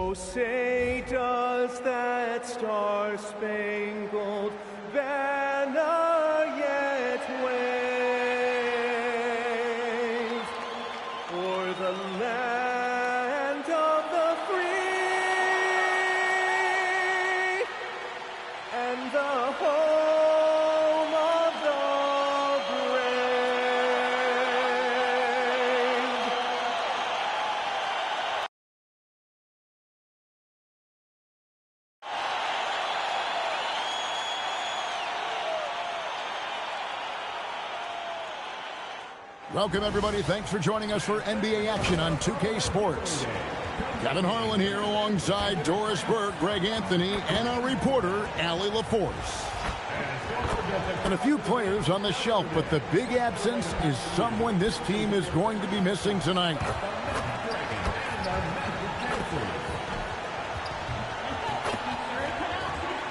Oh, say does that star-spangled banner yet wave o'er the land of the free and the home of the Welcome, everybody. Thanks for joining us for NBA action on 2K Sports. Kevin Harlan here alongside Doris Burke, Greg Anthony, and our reporter, Allie LaForce. And a few players on the shelf, but the big absence is someone this team is going to be missing tonight.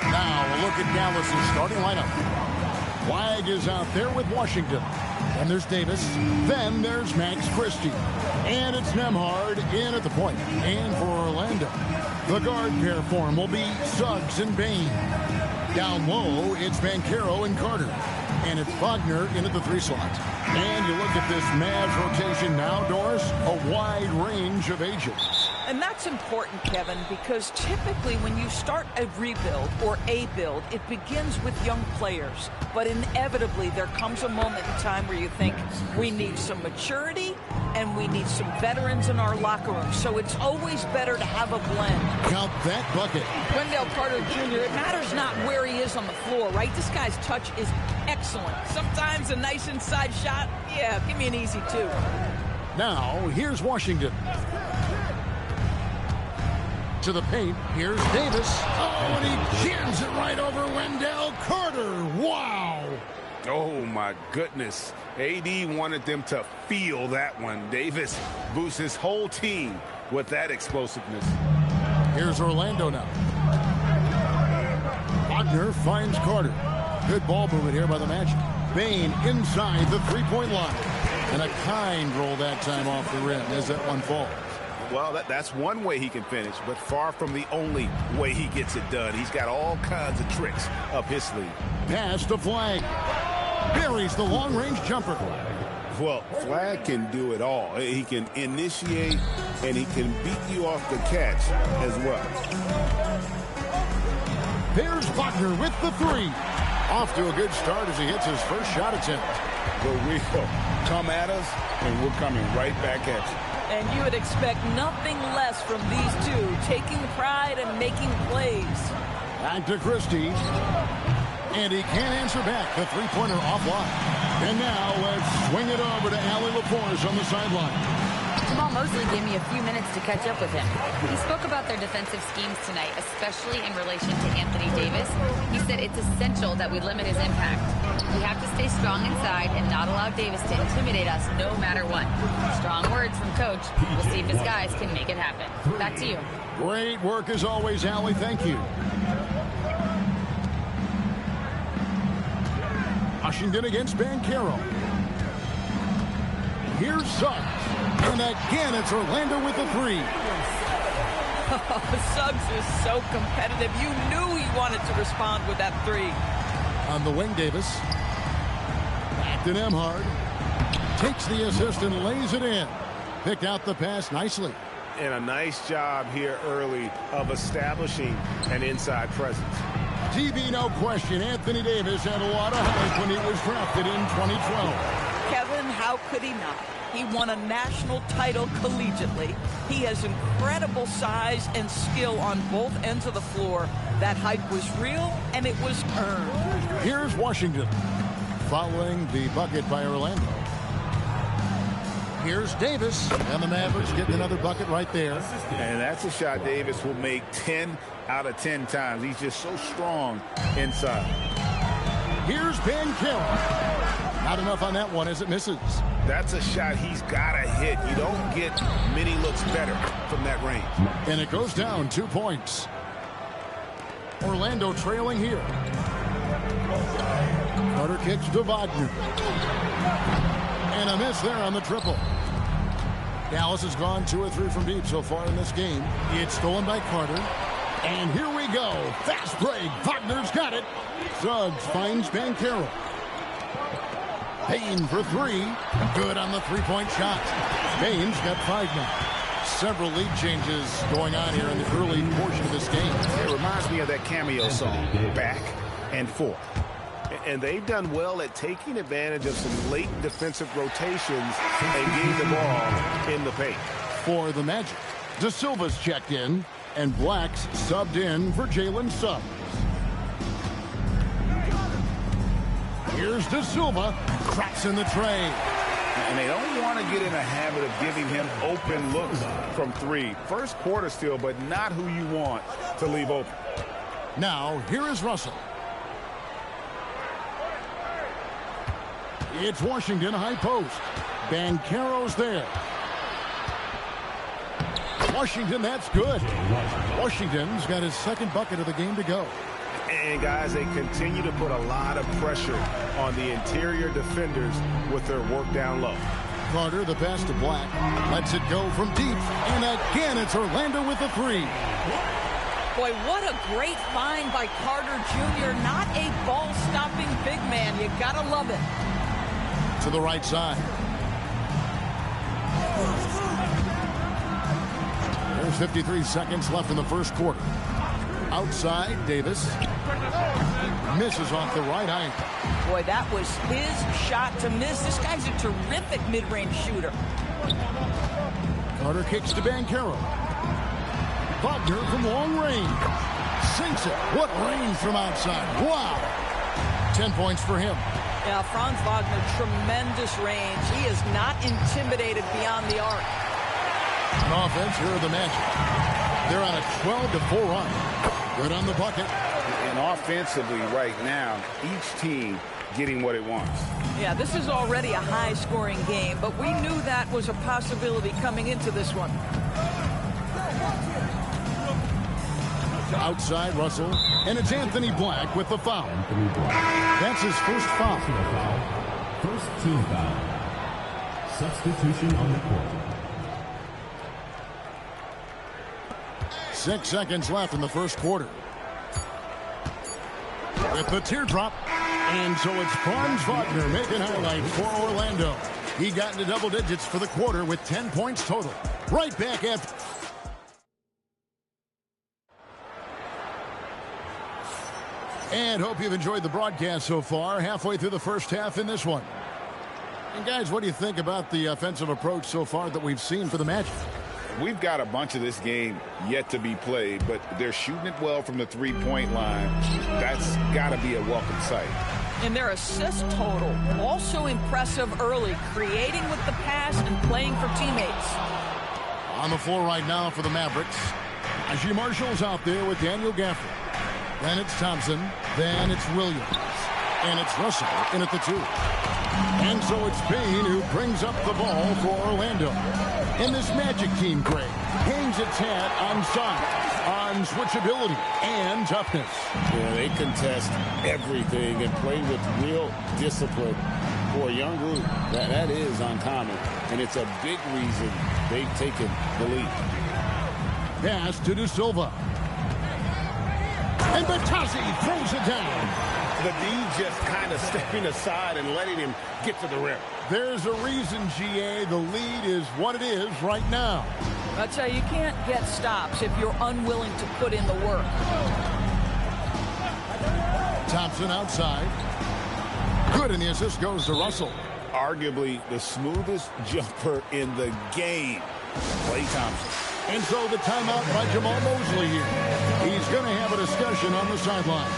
Now, a look at Dallas's starting lineup. Wag is out there with Washington. And there's Davis. Then there's Max Christie. And it's Nembhard in at the point. And for Orlando, the guard pair for him will be Suggs and Bain. Down low, it's Banchero and Carter. And it's Wagner in at the 3 slot. And you look at this Mavs rotation now, Doris, a wide range of ages. And that's important, Kevin, because typically when you start a rebuild or a build, it begins with young players. But inevitably, there comes a moment in time where you think we need some maturity and we need some veterans in our locker room. So it's always better to have a blend. Count that bucket. Wendell Carter Jr., it matters not where he is on the floor, right? This guy's touch is excellent. Sometimes a nice inside shot, yeah, give me an easy 2. Now, here's Washington. To the paint, here's Davis. Oh, and he jams it right over Wendell Carter. Wow. Oh, my goodness. AD wanted them to feel that one. Davis boosts his whole team with that explosiveness. Here's Orlando now. Wagner finds Carter. Good ball movement here by the Magic. Bain inside the three-point line. And a kind roll that time off the rim as that one falls. Well, that's one way he can finish, but far from the only way he gets it done. He's got all kinds of tricks up his sleeve. Pass to Flag. Buries the long-range jumper. Well, Flag can do it all. He can initiate, and he can beat you off the catch as well. There's Wagner with the 3. Off to a good start as he hits his first shot attempt. But we'll come at us, and we're coming right back at you. And you would expect nothing less from these two, taking pride and making plays. Back to Christie. And he can't answer back. The three-pointer offline. And now let's swing it over to Allie LaForce on the sideline. Jamal Mosley gave me a few minutes to catch up with him. He spoke about their defensive schemes tonight, especially in relation to Anthony Davis. He said it's essential that we limit his impact. We have to stay strong inside and not allow Davis to intimidate us no matter what. Strong words from Coach. We'll see if his guys can make it happen. Back to you. Great work as always, Allie. Thank you. Washington against Banchero. Here's Suggs. And again, it's Orlando with the 3. Suggs is so competitive. You knew he wanted to respond with that 3. On the wing, Davis. Back to Nembhard. Takes the assist and lays it in. Picked out the pass nicely. And a nice job here early of establishing an inside presence. TB, no question. Anthony Davis had a lot of hype when he was drafted in 2012. Kevin, how could he not? He won a national title collegiately. He has incredible size and skill on both ends of the floor. That hype was real, and it was earned. Here's Washington, following the bucket by Orlando. Here's Davis, and the Mavericks getting another bucket right there. And that's a shot Davis will make 10 out of 10 times. He's just so strong inside. Here's Banchero. Not enough on that one as it misses. That's a shot he's got to hit. You don't get many looks better from that range. And it goes down 2 points. Orlando trailing here. Carter kicks to Wagner. And a miss there on the triple. Dallas has gone 2 or 3 from deep so far in this game. It's stolen by Carter. And here we go. Fast break. Wagner's got it. Suggs finds Banchero. Payne for 3. Good on the three-point shot. Payne's got 5 now. Several lead changes going on here in the early portion of this game. It reminds me of that cameo song, Back and Forth. And they've done well at taking advantage of some late defensive rotations and getting the ball in the paint. For the Magic, De Silva's checked in, and Black's subbed in for Jalen Suggs. Here's De Silva, cracks in the tray. And they don't want to get in a habit of giving him open looks from 3. First quarter still, but not who you want to leave open. Now, here is Russell. It's Washington high post. Banchero's there. Washington, that's good. Washington's got his second bucket of the game to go. And, guys, they continue to put a lot of pressure on the interior defenders with their work down low. Carter, the pass to Black. Lets it go from deep. And again, it's Orlando with the 3. Boy, what a great find by Carter Jr. Not a ball-stopping big man. You gotta love it. To the right side. There's 53 seconds left in the first quarter. Outside, Davis. Misses off the right eye. Boy, that was his shot to miss. This guy's a terrific mid-range shooter. Carter kicks to Banchero. Wagner from long range. Sinks it. What range from outside. Wow. 10 points for him. Yeah, Franz Wagner, tremendous range. He is not intimidated beyond the arc. On offense, here are the Magic. They're on a 12-4 run. Good on the bucket. And offensively right now, each team getting what it wants. Yeah, this is already a high-scoring game, but we knew that was a possibility coming into this one. Outside, Russell. And it's Anthony Black with the foul. That's his first foul. First team foul. Substitution on the court. 6 seconds left in the first quarter. With the teardrop. And so it's Franz Wagner making highlights for Orlando. He got into double digits for the quarter with 10 points total. Right back after. And hope you've enjoyed the broadcast so far. Halfway through the first half in this one. And guys, what do you think about the offensive approach so far that we've seen for the Magic? We've got a bunch of this game yet to be played, but they're shooting it well from the three-point line. That's got to be a welcome sight. And their assist total, also impressive early, creating with the pass and playing for teammates. On the floor right now for the Mavericks. Najee Marshall's out there with Daniel Gafford. Then it's Thompson. Then it's Williams. And it's Russell in at the 2. And so it's Payne who brings up the ball for Orlando. And this Magic team, Greg, hangs its hat on size, on switchability, and toughness. Yeah, they contest everything and play with real discipline. For a young group, that is uncommon. And it's a big reason they've taken the lead. Pass to De Silva. And Batazzi throws it down. The D just kind of stepping aside and letting him get to the rim. There's a reason, GA. The lead is what it is right now. I'll tell you can't get stops if you're unwilling to put in the work. Thompson outside. Good, and the assist goes to Russell. Arguably the smoothest jumper in the game, Klay Thompson. And so the timeout by Jamal Mosley here. He's going to have a discussion on the sideline.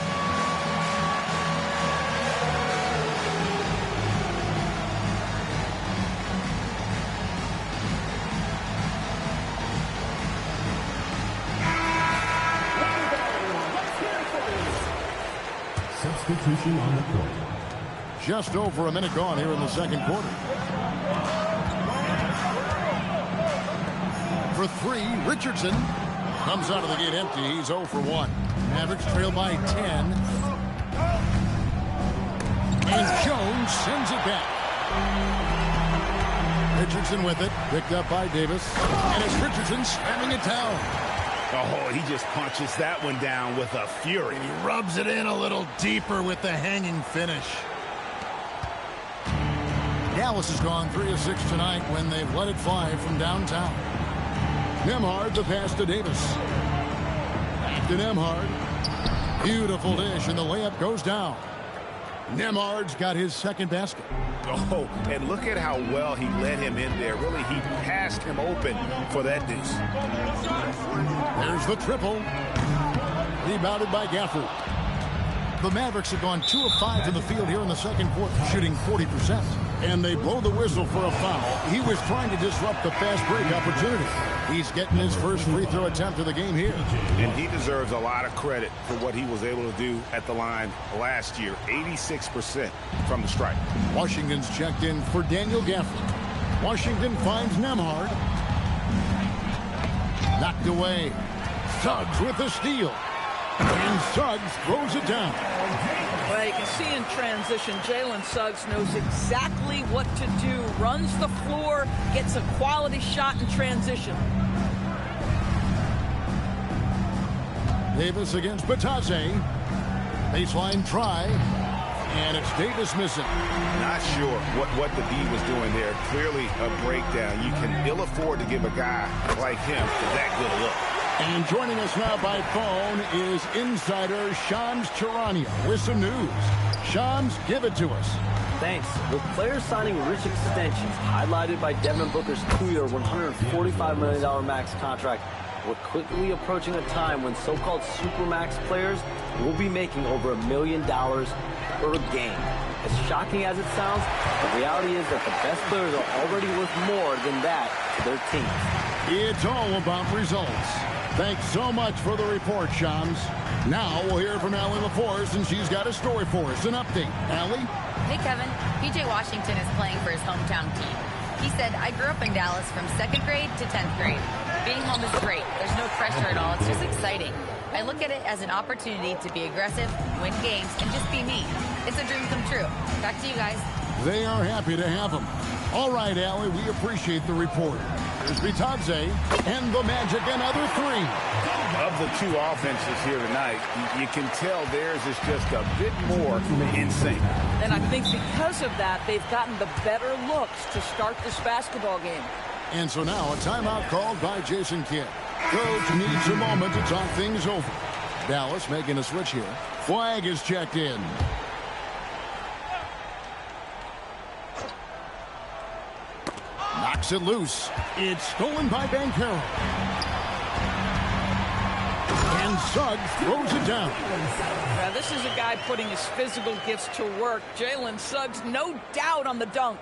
Substitution on the court. Just over a minute gone here in the second quarter. For 3, Richardson comes out of the gate empty. He's 0 for 1. Mavericks trail by 10. And Jones sends it back. Richardson with it. Picked up by Davis. And it's Richardson slamming it down. Oh, he just punches that one down with a fury. He rubs it in a little deeper with the hanging finish. Dallas has gone 3 of 6 tonight when they've let it fly from downtown. Nembhard, the pass to Davis. Back to Nembhard. Beautiful dish, and the layup goes down. Nembhard's got his second basket. Oh, and look at how well he let him in there. Really, he passed him open for that deuce. There's the triple. Rebounded by Gafford. The Mavericks have gone 2 of 5 from the field here in the second quarter, shooting 40%. And they blow the whistle for a foul. He was trying to disrupt the fast break opportunity. He's getting his first free throw attempt of the game here. And he deserves a lot of credit for what he was able to do at the line last year. 86% from the stripe. Washington's checked in for Daniel Gafford. Washington finds Nembhard. Knocked away. Suggs with the steal. And Suggs throws it down. Well, you can see in transition, Jalen Suggs knows exactly what to do. Runs the floor, gets a quality shot in transition. Davis against Batase. Baseline try. And it's Davis missing. Not sure what the D was doing there. Clearly a breakdown. You can ill afford to give a guy like him that good a look. And joining us now by phone is insider Shams Charania with some news. Shams, give it to us. Thanks. With players signing rich extensions, highlighted by Devin Booker's 2-year, $145 million max contract, we're quickly approaching a time when so-called supermax players will be making over $1 million per game. As shocking as it sounds, the reality is that the best players are already worth more than that to their teams. It's all about results. Thanks so much for the report, Shams. Now we'll hear from Allie LaForce, and she's got a story for us. An update. Allie? Hey, Kevin. PJ Washington is playing for his hometown team. He said, I grew up in Dallas from 2nd grade to 10th grade. Being home is great. There's no pressure at all. It's just exciting. I look at it as an opportunity to be aggressive, win games, and just be me. It's a dream come true. Back to you guys. They are happy to have him. All right, Allie, we appreciate the report. Here's Bitadze and the Magic, another 3. Of the 2 offenses here tonight, you can tell theirs is just a bit more in sync. And I think because of that, they've gotten the better looks to start this basketball game. And so now a timeout called by Jason Kidd. Coach needs a moment to talk things over. Dallas making a switch here. Flag is checked in. Knocks it loose. It's stolen by Banchero. And Suggs throws it down. Now, this is a guy putting his physical gifts to work. Jalen Suggs, no doubt on the dunk.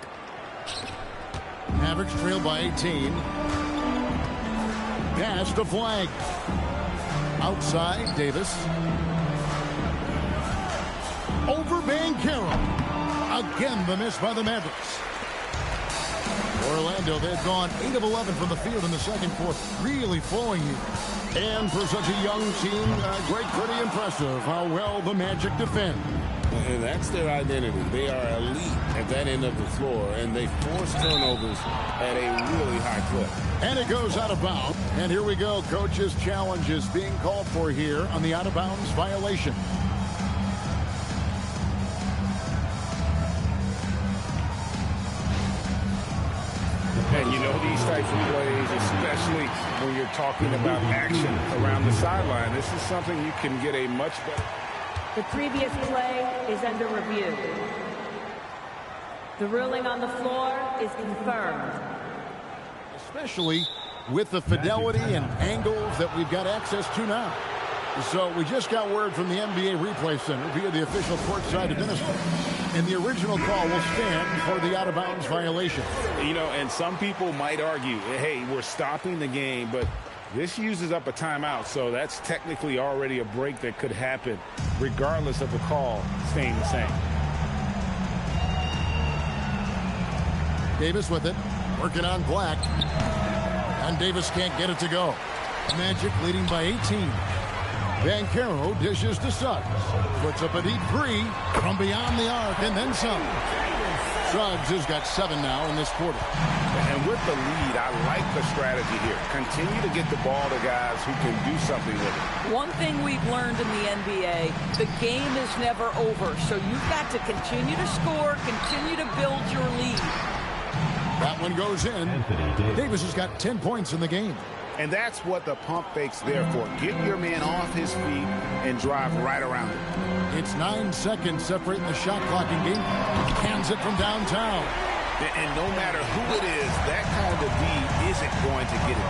Mavericks trail by 18. Pass to Flag. Outside, Davis. Over Banchero. Again, the miss by the Mavericks. Orlando, they've gone 8 of 11 from the field in the second quarter. Really flowing here. And for such a young team, pretty impressive how well the Magic defend. And that's their identity. They are elite at that end of the floor, and they force turnovers at a really high clip. And it goes out of bounds. And here we go. Coach's challenge is being called for here on the out-of-bounds violation. And you know these types of plays, especially when you're talking about action around the sideline, this is something you can get a much better. The previous play is under review. The ruling on the floor is confirmed. Especially with the fidelity and angles that we've got access to now. So we just got word from the NBA Replay Center via the official courtside administrator. And the original call will stand for the out-of-bounds violation. You know, and some people might argue, hey, we're stopping the game, but this uses up a timeout, so that's technically already a break that could happen, regardless of the call staying the same. Davis with it, working on Black. And Davis can't get it to go. Magic leading by 18. Banchero dishes to Suggs. Puts up a deep 3 from beyond the arc and then some. Suggs has got 7 now in this quarter. And with the lead, I like the strategy here. Continue to get the ball to guys who can do something with it. One thing we've learned in the NBA, the game is never over. So you've got to continue to score, continue to build your lead. That one goes in. Davis has got 10 points in the game. And that's what the pump fake's there for. Get your man off his feet and drive right around him. It's 9 seconds separating the shot clock in game. Hands it from downtown. And no matter who it is, that kind of D isn't going to get it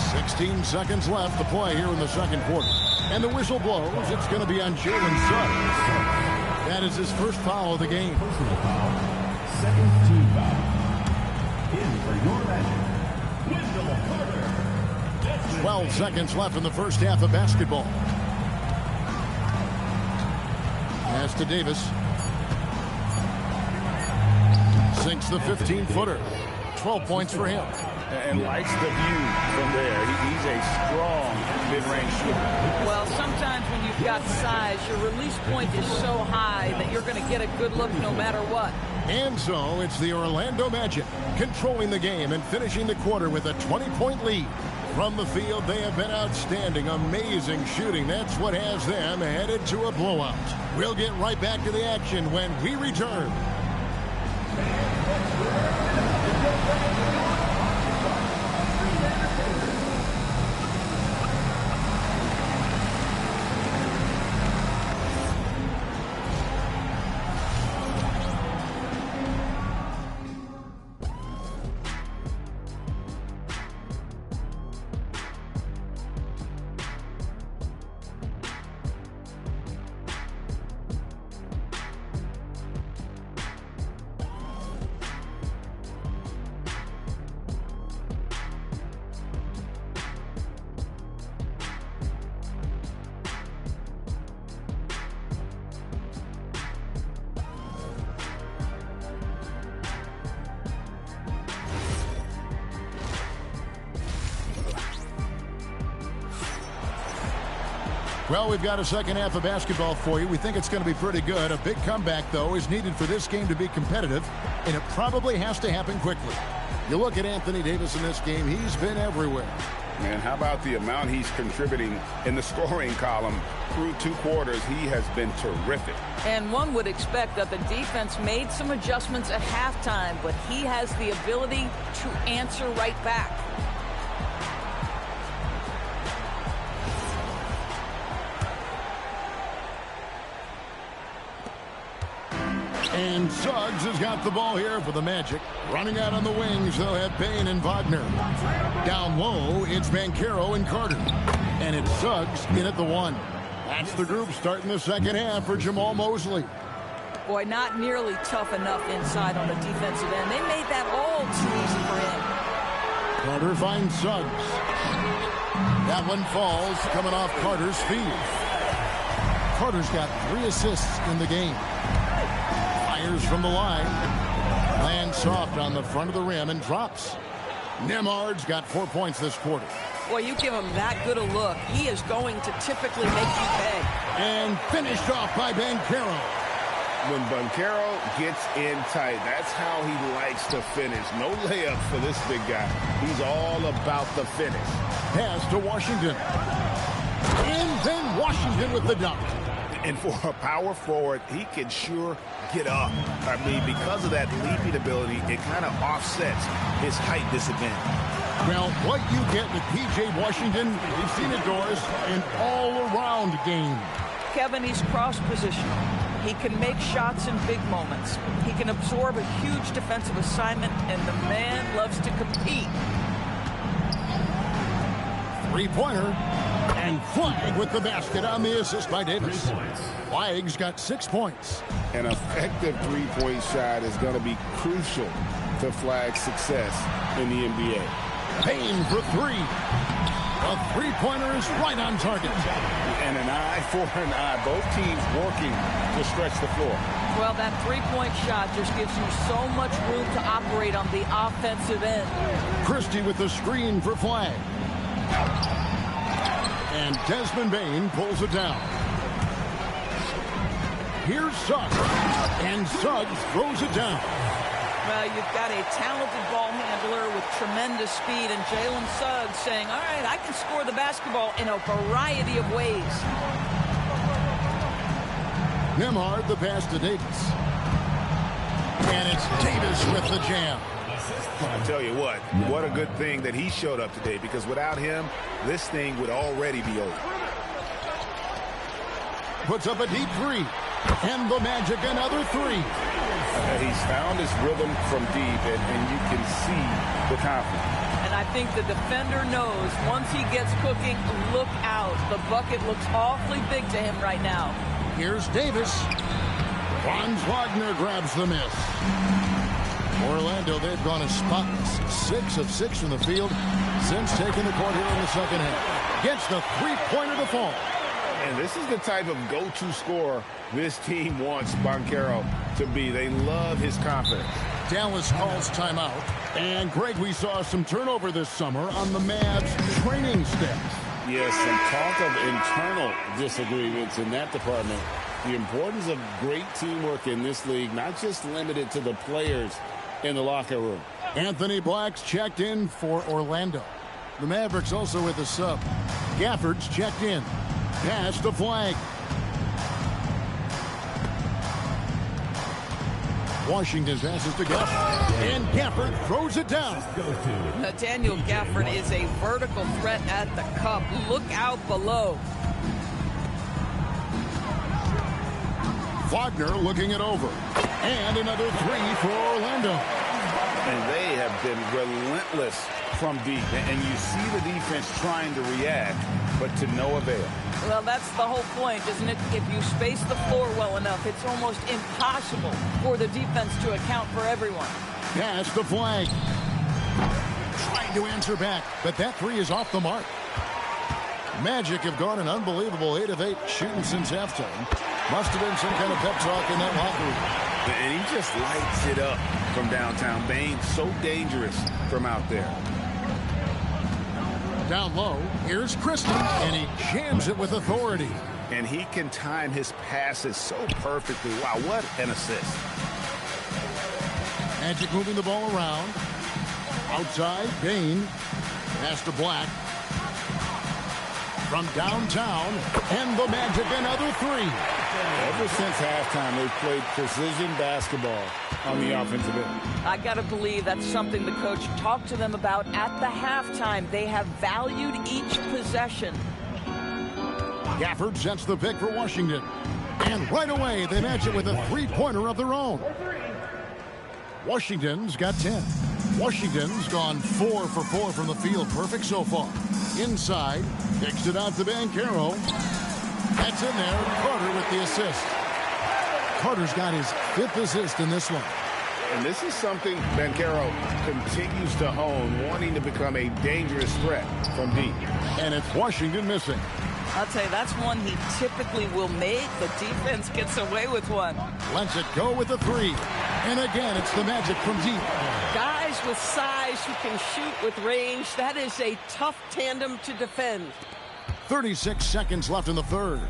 done. 16 seconds left to play here in the second quarter. And the whistle blows. It's going to be on Jalen Suggs. That is his first foul of the game. Personal foul. Second team foul. In for your Magic, Wendell Carter. 12 seconds left in the first half of basketball. Pass to Davis. Sinks the 15-footer. 12 points for him. And likes the view from there. He's a strong mid-range shooter. Well, sometimes when you've got size, your release point is so high that you're going to get a good look no matter what. And so it's the Orlando Magic controlling the game and finishing the quarter with a 20-point lead. From the field, they have been outstanding. Amazing shooting. That's what has them headed to a blowout. We'll get right back to the action when we return. Well, we've got a second half of basketball for you. We think it's going to be pretty good. A big comeback, though, is needed for this game to be competitive, and it probably has to happen quickly. You look at Anthony Davis in this game, he's been everywhere. Man, how about the amount he's contributing in the scoring column through 2 quarters? He has been terrific. And one would expect that the defense made some adjustments at halftime, but he has the ability to answer right back. And Suggs has got the ball here for the Magic. Running out on the wings, they'll have Payne and Wagner. Down low, it's Banchero and Carter. And it's Suggs in at the 1. That's the group starting the second half for Jamal Mosley. Boy, not nearly tough enough inside on the defensive end. They made that all too easy for him. Carter finds Suggs. That one falls, coming off Carter's feet. Carter's got 3 assists in the game. Fires from the line. Lands soft on the front of the rim and drops. Nembhard's got 4 points this quarter. Boy, you give him that good a look, he is going to typically make you pay. And finished off by Banchero. When Banchero gets in tight, that's how he likes to finish. No layup for this big guy. He's all about the finish. Pass to Washington. And then Washington with the dunk. And for a power forward, he can sure get up. I mean, because of that leaping ability, it kind of offsets his height disadvantage. Well, what you get with P.J. Washington, we've seen it, Doris, an all-around game. Kevin, he's cross-positional. He can make shots in big moments. He can absorb a huge defensive assignment, and the man loves to compete. Three-pointer. And Flagg with the basket on the assist by Davis. Flagg's got 6 points. An effective three-point shot is going to be crucial to Flagg's success in the NBA. Payne for 3. A three-pointer is right on target. And an eye for an eye. Both teams working to stretch the floor. Well, that three-point shot just gives you so much room to operate on the offensive end. Christie with the screen for Flagg. And Desmond Bane pulls it down. Here's Suggs. And Suggs throws it down. Well, you've got a talented ball handler with tremendous speed, and Jalen Suggs saying, all right, I can score the basketball in a variety of ways. Nembhard the pass to Davis. And it's Davis with the jam. I tell you what a good thing that he showed up today, because without him, this thing would already be over. Puts up a deep three. And the Magic another three. He's found his rhythm from deep, and you can see the confidence. And I think the defender knows once he gets cooking, look out. The bucket looks awfully big to him right now. Here's Davis. Franz Wagner grabs the miss. Orlando, they've gone as spotless. 6 of 6 from the field since taking the court here in the second half. Gets the three-pointer to fall. And this is the type of go-to scorer this team wants Banchero to be. They love his confidence. Dallas calls timeout. And, Greg, we saw some turnover this summer on the Mavs training staff. Yes, some talk of internal disagreements in that department. The importance of great teamwork in this league, not just limited to the players in the locker room. Anthony Black's checked in for Orlando. The Mavericks also with a sub. Gafford's checked in. Pass the flag. Washington passes to Gafford. And Gafford throws it down. Nathaniel Gafford is a vertical threat at the cup. Look out below. Wagner looking it over. And another three for Orlando. And they have been relentless from deep. And you see the defense trying to react, but to no avail. Well, that's the whole point, isn't it? If you space the floor well enough, it's almost impossible for the defense to account for everyone. Pass the flag. Trying to answer back, but that three is off the mark. Magic have gone an unbelievable 8 of 8 shooting since halftime. Must have been some kind of pep talk in that locker room. And he just lights it up from downtown. Bain so dangerous from out there. Down low, here's Christie, and he jams it with authority. And he can time his passes so perfectly. Wow, what an assist. Magic moving the ball around. Outside, Bain. Pass to Black. From downtown, and the Magic another three. Ever since halftime, they've played precision basketball on the offensive end. I got to believe that's something the coach talked to them about at the halftime. They have valued each possession. Gafford sets the pick for Washington. And right away, they match it with a three-pointer of their own. Washington's got 10. Washington's gone 4 for 4 from the field. Perfect so far. Inside, kicks it out to Banchero. That's in there. Carter with the assist. Carter's got his 5th assist in this one. And this is something Banchero continues to hone, wanting to become a dangerous threat from deep. And it's Washington missing. I'll tell you, that's one he typically will make. The defense gets away with one. Lets it go with the three. And again, it's the Magic from deep. Guys with size who can shoot with range, that is a tough tandem to defend. 36 seconds left in the third.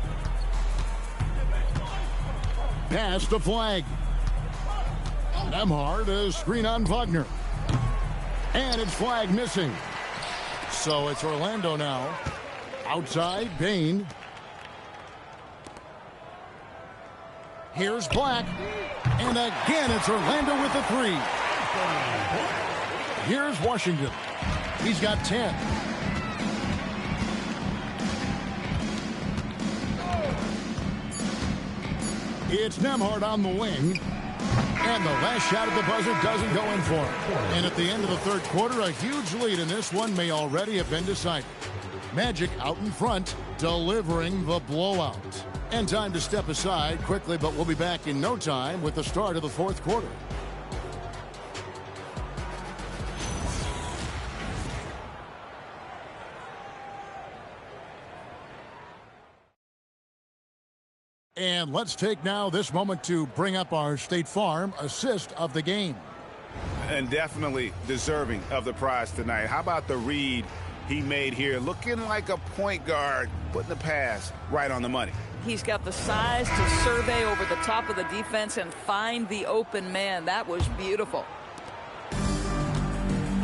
Pass to Flag. Nembhard is screen on Wagner. And it's Flag missing. So it's Orlando now. Outside, Bain. Here's Black. And again, it's Orlando with the three. Here's Washington. He's got 10. It's Nembhard on the wing. And the last shot at the buzzer doesn't go in for him. And at the end of the third quarter, a huge lead in this one may already have been decided. Magic out in front, delivering the blowout. And time to step aside quickly, but we'll be back in no time with the start of the fourth quarter. And let's take now this moment to bring up our State Farm assist of the game. And definitely deserving of the prize tonight. How about the read he made here? Looking like a point guard, putting the pass right on the money. He's got the size to survey over the top of the defense and find the open man. That was beautiful.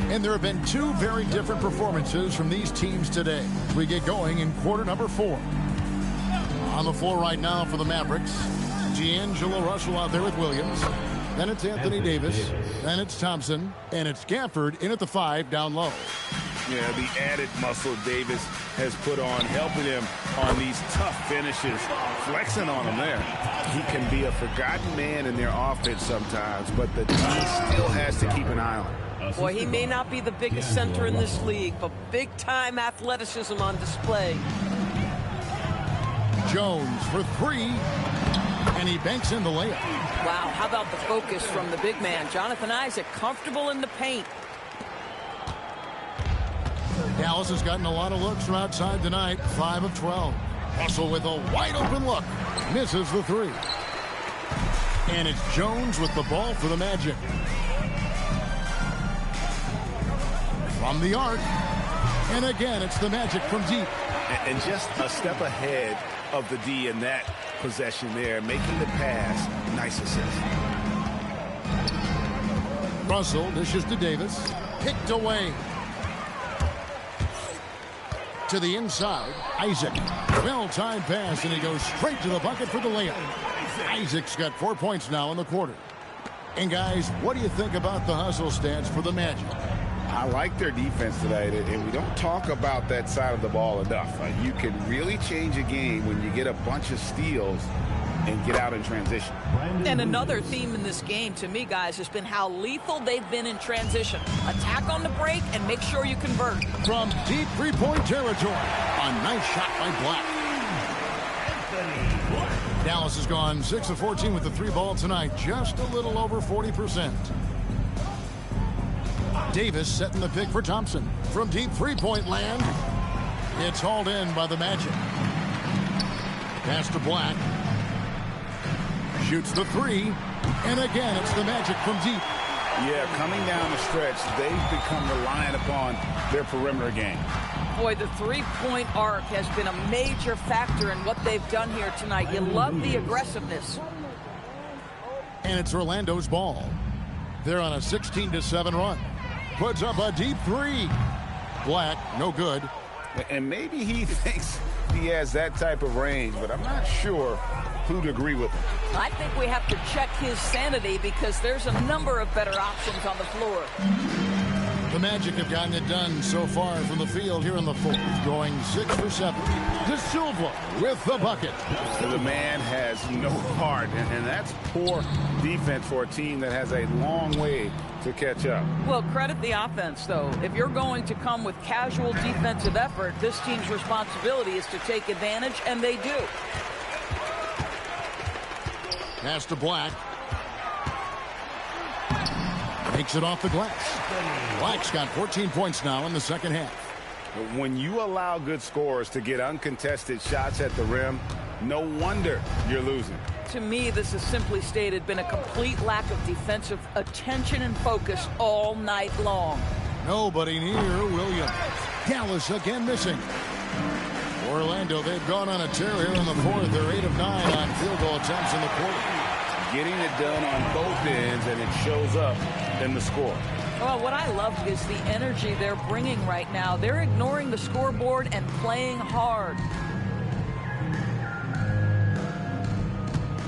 And there have been two very different performances from these teams today. We get going in quarter number 4. On the floor right now for the Mavericks, D'Angelo Russell out there with Williams. Then it's Anthony Davis. Then it's Thompson. And it's Gafford in at the 5 down low. Yeah, the added muscle Davis has put on, helping him on these tough finishes, flexing on him there. He can be a forgotten man in their offense sometimes, but the team still has to keep an eye on him. Boy, he may not be the biggest center in this league, but big-time athleticism on display. Jones for 3, and he banks in the layup. Wow, how about the focus from the big man? Jonathan Isaac comfortable in the paint. Dallas has gotten a lot of looks from outside tonight, 5 of 12. Russell with a wide-open look, misses the 3. And it's Jones with the ball for the Magic. From the arc, and again, it's the Magic from deep. And just a step ahead of the D in that possession there, making the pass. Nice assist. Russell dishes to Davis, picked away. To the inside, Isaac. Well-timed pass, and he goes straight to the bucket for the layup. Isaac's got 4 points now in the quarter. And guys, what do you think about the hustle stats for the Magic? I like their defense tonight, and we don't talk about that side of the ball enough. You can really change a game when you get a bunch of steals and get out in transition. And another theme in this game, to me, guys, has been how lethal they've been in transition. Attack on the break and make sure you convert. From deep three-point territory, a nice shot by Black. Dallas has gone 6 of 14 with the 3 ball tonight, just a little over 40%. Davis setting the pick for Thompson. From deep three-point land, it's hauled in by the Magic. Pass to Black. Shoots the 3, and again, it's the Magic from deep. Yeah, coming down the stretch, they've become reliant upon their perimeter game. Boy, the three-point arc has been a major factor in what they've done here tonight. You love the aggressiveness. And it's Orlando's ball. They're on a 16-7 run. Puts up a deep 3. Black, no good. And maybe he thinks he has that type of range, but I'm not sure who'd agree with him. I think we have to check his sanity because there's a number of better options on the floor. The Magic have gotten it done so far from the field here in the 4th, going 6 for 7. De Silva with the bucket. The man has no heart, and that's poor defense for a team that has a long way to catch up. Well, credit the offense, though. If you're going to come with casual defensive effort, this team's responsibility is to take advantage, and they do. Pass to Black. Takes it off the glass. Black's got 14 points now in the second half. When you allow good scorers to get uncontested shots at the rim, no wonder you're losing. To me, this has simply stated been a complete lack of defensive attention and focus all night long. Nobody near Williams. Dallas again missing. Orlando, they've gone on a tear here in the 4th. They're 8 of 9 on field goal attempts in the quarter. Getting it done on both ends, and it shows up in the score. Well, what I love is the energy they're bringing right now. They're ignoring the scoreboard and playing hard.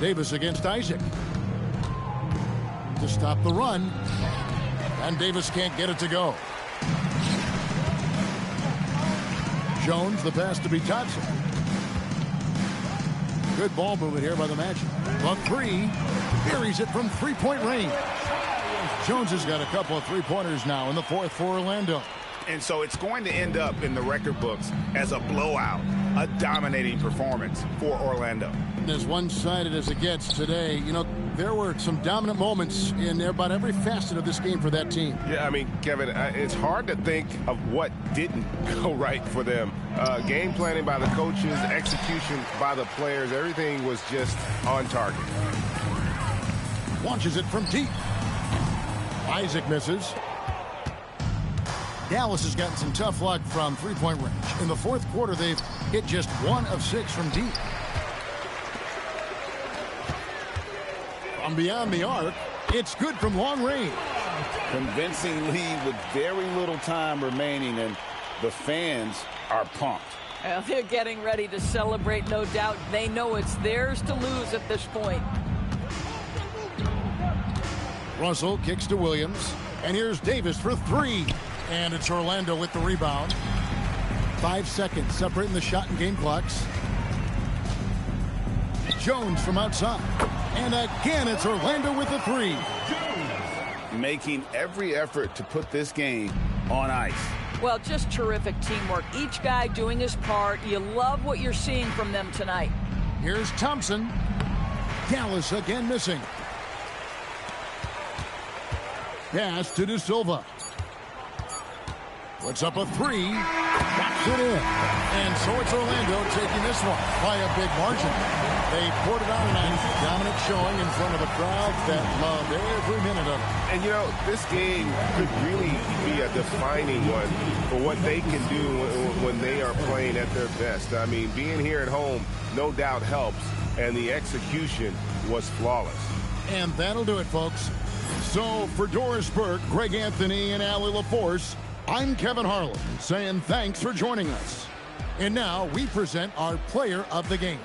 Davis against Isaac. To stop the run. And Davis can't get it to go. Jones, the pass to be Thompson. Good ball movement here by the Magic. The 3, buries it from three-point range. Jones has got a couple of three-pointers now in the 4th for Orlando. And so it's going to end up in the record books as a blowout, a dominating performance for Orlando. As one-sided as it gets today, you know, there were some dominant moments in about every facet of this game for that team. Yeah, I mean, Kevin, it's hard to think of what didn't go right for them. Game planning by the coaches, execution by the players, everything was just on target. Launches it from deep. Isaac misses. Dallas has gotten some tough luck from three-point range. In the 4th quarter, they've hit just 1 of 6 from deep. From beyond the arc, it's good from long range. Convincing lead with very little time remaining, and the fans are pumped. Well, they're getting ready to celebrate, no doubt. They know it's theirs to lose at this point. Russell kicks to Williams. And here's Davis for three. And it's Orlando with the rebound. 5 seconds separating the shot and game clocks. Jones from outside. And again, it's Orlando with the three. Making every effort to put this game on ice. Well, just terrific teamwork. Each guy doing his part. You love what you're seeing from them tonight. Here's Thompson. Dallas again missing. Pass to De Silva. Puts up a three. Backs it in. And so it's Orlando taking this one by a big margin. They poured it on tonight. Dominant showing in front of a crowd that loved every minute of it. And, you know, this game could really be a defining one for what they can do when they are playing at their best. I mean, being here at home no doubt helps, and the execution was flawless. And that'll do it, folks. So for Doris Burke, Greg Anthony, and Allie LaForce, I'm Kevin Harlan saying thanks for joining us. And now we present our player of the game.